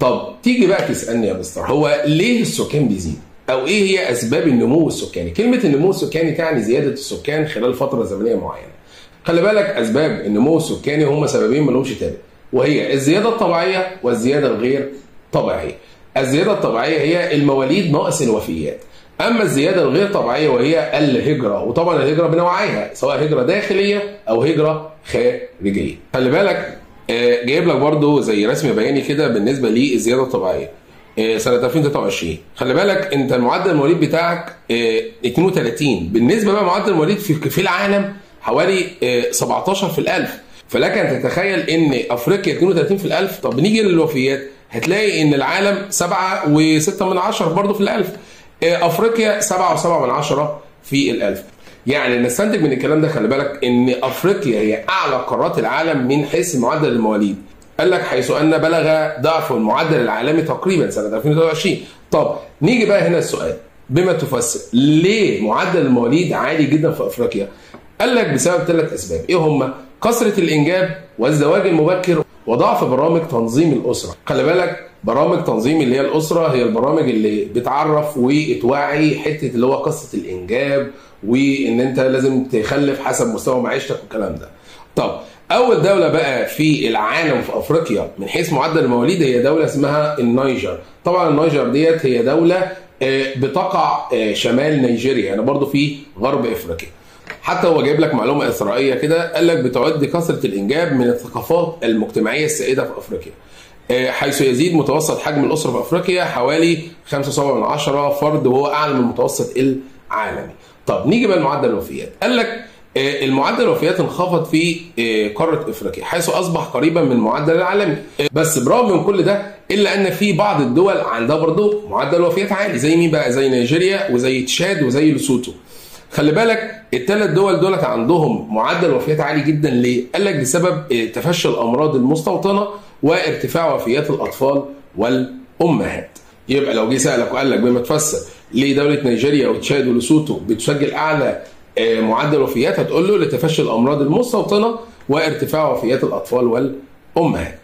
طب تيجي بقى تسالني يا مستر، هو ليه السكان بيزيد؟ او ايه هي اسباب النمو السكاني؟ كلمه النمو السكاني تعني زياده السكان خلال فتره زمنيه معينه. خلي بالك اسباب النمو السكاني هم سببين ما لهمش تالت، وهي الزياده الطبيعيه والزياده الغير طبيعيه. الزياده الطبيعيه هي المواليد ناقص الوفيات، اما الزياده الغير طبيعيه وهي الهجره، وطبعا الهجره بنوعيها سواء هجره داخليه او هجره خارجيه. خلي بالك جايب لك برضو زي رسم بياني كده بالنسبه للزياده الطبيعيه سنه 2023. خلي بالك انت معدل المواليد بتاعك 32، بالنسبه بقى معدل المواليد في العالم حوالي 17 في الألف. فلك ان تتخيل ان افريقيا 32 في الألف. طب نيجي للوفيات هتلاقي ان العالم 7.6 برضه في الألف، افريقيا 7.7 في الألف. يعني نستنتج من الكلام ده خلي بالك ان افريقيا هي اعلى قارات العالم من حيث معدل المواليد. قال لك حيث ان بلغ ضعف المعدل العالمي تقريبا سنه 2023. طب نيجي بقى هنا السؤال، بما تفسر ليه معدل المواليد عالي جدا في افريقيا؟ قال لك بسبب 3 اسباب، ايه هم؟ كثره الانجاب والزواج المبكر وضعف برامج تنظيم الاسره. خلي بالك برامج تنظيم اللي هي الاسره هي البرامج اللي بتعرف وتوعي حته اللي هو قصه الانجاب، وان انت لازم تخلف حسب مستوى معيشتك والكلام ده. طب اول دوله بقى في العالم في افريقيا من حيث معدل المواليد هي دوله اسمها النيجر. طبعا النيجر ديت هي دوله بتقع شمال نيجيريا، يعني برضو في غرب افريقيا. حتى هو جايب لك معلومه اثرائيه كده، قال لك بتعد كثره الانجاب من الثقافات المجتمعيه السائده في افريقيا، حيث يزيد متوسط حجم الاسره في افريقيا حوالي 5.7 فرد، وهو اعلى من المتوسط العالمي. طب نيجي بقى لمعدل الوفيات. قال لك المعدل الوفيات انخفض في قاره افريقيا حيث اصبح قريبا من المعدل العالمي، بس برغم من كل ده الا ان في بعض الدول عندها برضه معدل وفيات عالي. زي مين بقى؟ زي نيجيريا وزي تشاد وزي لوسوتو. خلي بالك ال3 دول دولت عندهم معدل وفيات عالي جدا. ليه؟ قال لك بسبب تفشي الامراض المستوطنه وارتفاع وفيات الاطفال والامهات. يبقى لو جه سالك وقال لك بما تفسر ليه دوله نيجيريا وتشاد ولوسوتو بتسجل اعلى معدل وفيات، هتقول له لتفشي الامراض المستوطنه وارتفاع وفيات الاطفال والامهات.